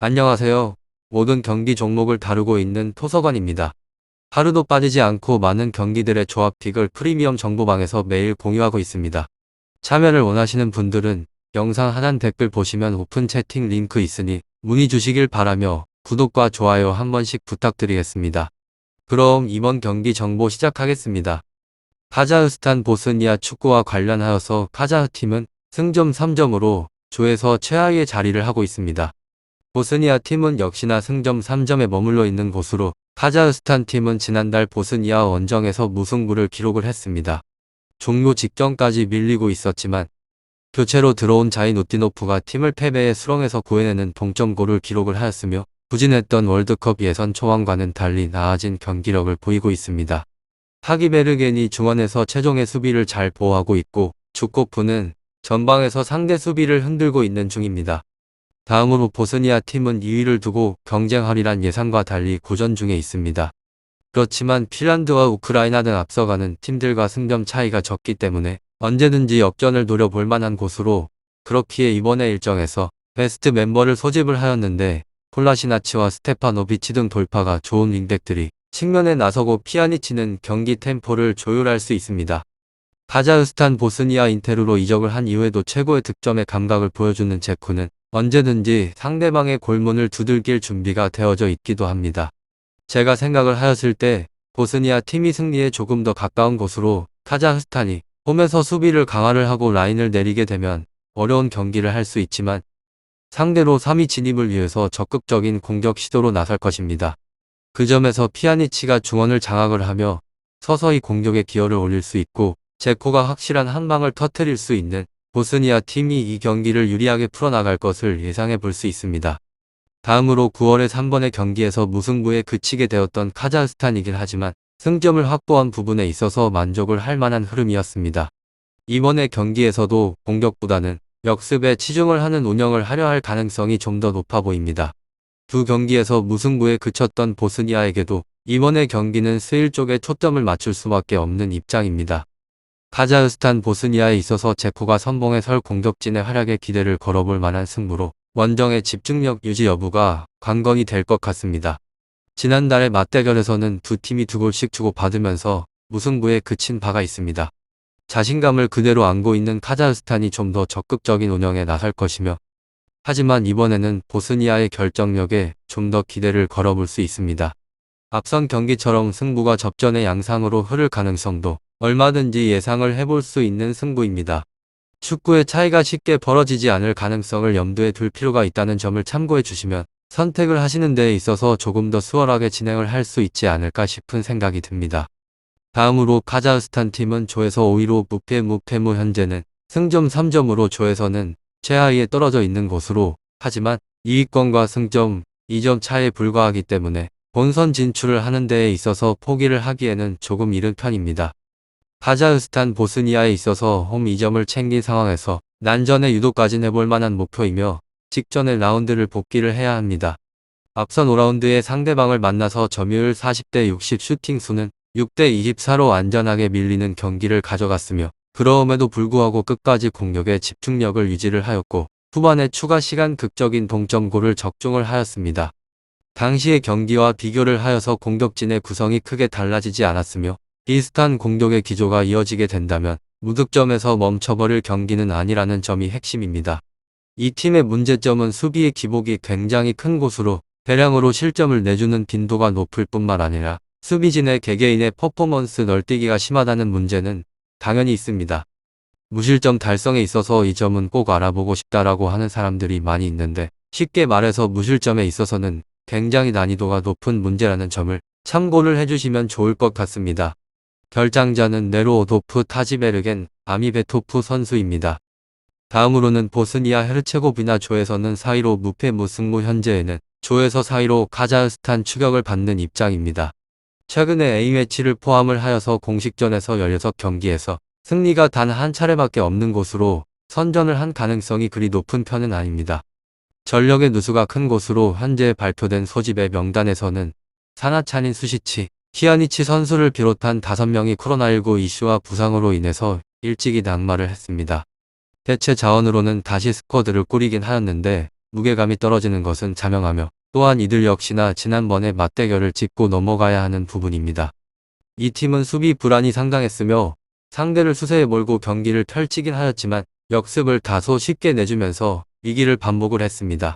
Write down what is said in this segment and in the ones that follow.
안녕하세요. 모든 경기 종목을 다루고 있는 토서관입니다. 하루도 빠지지 않고 많은 경기들의 조합픽을 프리미엄 정보방에서 매일 공유하고 있습니다. 참여를 원하시는 분들은 영상 하단 댓글 보시면 오픈 채팅 링크 있으니 문의 주시길 바라며 구독과 좋아요 한 번씩 부탁드리겠습니다. 그럼 이번 경기 정보 시작하겠습니다. 카자흐스탄 보스니아 축구와 관련하여서 카자흐팀은 승점 3점으로 조에서 최하위의 자리를 하고 있습니다. 보스니아 팀은 역시나 승점 3점에 머물러 있는 곳으로 카자흐스탄 팀은 지난달 보스니아 원정에서 무승부를 기록을 했습니다. 종료 직전까지 밀리고 있었지만 교체로 들어온 자이누티노프가 팀을 패배의 수렁에서 구해내는 동점골을 기록을 하였으며 부진했던 월드컵 예선 초반과는 달리 나아진 경기력을 보이고 있습니다. 하기베르겐이 중원에서 최종의 수비를 잘 보호하고 있고 주코프는 전방에서 상대 수비를 흔들고 있는 중입니다. 다음으로 보스니아 팀은 2위를 두고 경쟁하리란 예상과 달리 고전 중에 있습니다. 그렇지만 핀란드와 우크라이나 등 앞서가는 팀들과 승점 차이가 적기 때문에 언제든지 역전을 노려볼 만한 곳으로, 그렇기에 이번에 일정에서 베스트 멤버를 소집을 하였는데 콜라시나치와 스테파노비치 등 돌파가 좋은 윙백들이 측면에 나서고 피아니치는 경기 템포를 조율할 수 있습니다. 카자흐스탄 보스니아 인테르로 이적을 한 이후에도 최고의 득점의 감각을 보여주는 제쿠는 언제든지 상대방의 골문을 두들길 준비가 되어져 있기도 합니다. 제가 생각을 하였을 때 보스니아 팀이 승리에 조금 더 가까운 곳으로 카자흐스탄이 홈에서 수비를 강화를 하고 라인을 내리게 되면 어려운 경기를 할 수 있지만 상대로 3위 진입을 위해서 적극적인 공격 시도로 나설 것입니다. 그 점에서 피아니치가 중원을 장악을 하며 서서히 공격에 기여를 올릴 수 있고 제코가 확실한 한 방을 터뜨릴 수 있는 보스니아 팀이 이 경기를 유리하게 풀어나갈 것을 예상해 볼 수 있습니다. 다음으로 9월의 3번의 경기에서 무승부에 그치게 되었던 카자흐스탄이긴 하지만 승점을 확보한 부분에 있어서 만족을 할 만한 흐름이었습니다. 이번의 경기에서도 공격보다는 역습에 치중을 하는 운영을 하려 할 가능성이 좀 더 높아 보입니다. 두 경기에서 무승부에 그쳤던 보스니아에게도 이번의 경기는 스일 쪽에 초점을 맞출 수밖에 없는 입장입니다. 카자흐스탄 보스니아에 있어서 제코가 선봉에 설 공격진의 활약에 기대를 걸어볼 만한 승부로 원정의 집중력 유지 여부가 관건이 될 것 같습니다. 지난달의 맞대결에서는 두 팀이 2골씩 주고받으면서 무승부에 그친 바가 있습니다. 자신감을 그대로 안고 있는 카자흐스탄이 좀 더 적극적인 운영에 나설 것이며, 하지만 이번에는 보스니아의 결정력에 좀 더 기대를 걸어볼 수 있습니다. 앞선 경기처럼 승부가 접전의 양상으로 흐를 가능성도 얼마든지 예상을 해볼 수 있는 승부입니다. 축구의 차이가 쉽게 벌어지지 않을 가능성을 염두에 둘 필요가 있다는 점을 참고해 주시면 선택을 하시는 데 있어서 조금 더 수월하게 진행을 할 수 있지 않을까 싶은 생각이 듭니다. 다음으로 카자흐스탄 팀은 조에서 5위로 무패무 현재는 승점 3점으로 조에서는 최하위에 떨어져 있는 곳으로, 하지만 2위권과 승점 2점 차에 불과하기 때문에 본선 진출을 하는 데에 있어서 포기를 하기에는 조금 이른 편입니다. 카자흐스탄 보스니아에 있어서 홈 2점을 챙긴 상황에서 난전에 유도까지 내볼 만한 목표이며 직전의 라운드를 복귀를 해야 합니다. 앞선 5라운드에 상대방을 만나서 점유율 40대 60 슈팅 수는 6대 24로 안전하게 밀리는 경기를 가져갔으며 그럼에도 불구하고 끝까지 공격에 집중력을 유지를 하였고 후반에 추가 시간 극적인 동점골을 적중을 하였습니다. 당시의 경기와 비교를 하여서 공격진의 구성이 크게 달라지지 않았으며 비슷한 공격의 기조가 이어지게 된다면 무득점에서 멈춰버릴 경기는 아니라는 점이 핵심입니다. 이 팀의 문제점은 수비의 기복이 굉장히 큰 곳으로 대량으로 실점을 내주는 빈도가 높을 뿐만 아니라 수비진의 개개인의 퍼포먼스 널뛰기가 심하다는 문제는 당연히 있습니다. 무실점 달성에 있어서 이 점은 꼭 알아보고 싶다라고 하는 사람들이 많이 있는데, 쉽게 말해서 무실점에 있어서는 굉장히 난이도가 높은 문제라는 점을 참고를 해주시면 좋을 것 같습니다. 결장자는 네로오도프 타지베르겐 아미베토프 선수입니다. 다음으로는 보스니아 헤르체고비나 조에서는 4위로 무패 무승부, 현재에는 조에서 4위로 카자흐스탄 추격을 받는 입장입니다. 최근에 A매치를 포함을 하여서 공식전에서 16경기에서 승리가 단 한 차례밖에 없는 곳으로 선전을 한 가능성이 그리 높은 편은 아닙니다. 전력의 누수가 큰 곳으로 현재 발표된 소집의 명단에서는 사나차닌 수시치, 키아니치 선수를 비롯한 5명이 코로나19 이슈와 부상으로 인해서 일찍이 낙마를 했습니다. 대체 자원으로는 다시 스쿼드를 꾸리긴 하였는데 무게감이 떨어지는 것은 자명하며 또한 이들 역시나 지난번에 맞대결을 짚고 넘어가야 하는 부분입니다. 이 팀은 수비 불안이 상당했으며 상대를 수세에 몰고 경기를 펼치긴 하였지만 역습을 다소 쉽게 내주면서 위기를 반복을 했습니다.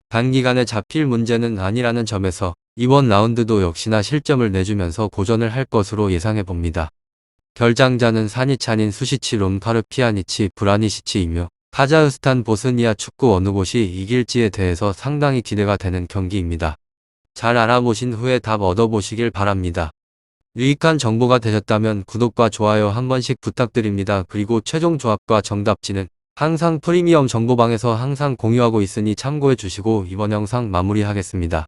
단기간에 잡힐 문제는 아니라는 점에서 이번 라운드도 역시나 실점을 내주면서 고전을 할 것으로 예상해 봅니다. 결장자는 사니차닌 수시치 롬파르 피아니치 브라니시치이며 카자흐스탄 보스니아 축구 어느 곳이 이길지에 대해서 상당히 기대가 되는 경기입니다. 잘 알아보신 후에 답 얻어보시길 바랍니다. 유익한 정보가 되셨다면 구독과 좋아요 한 번씩 부탁드립니다. 그리고 최종 조합과 정답지는 항상 프리미엄 정보방에서 항상 공유하고 있으니 참고해 주시고 이번 영상 마무리하겠습니다.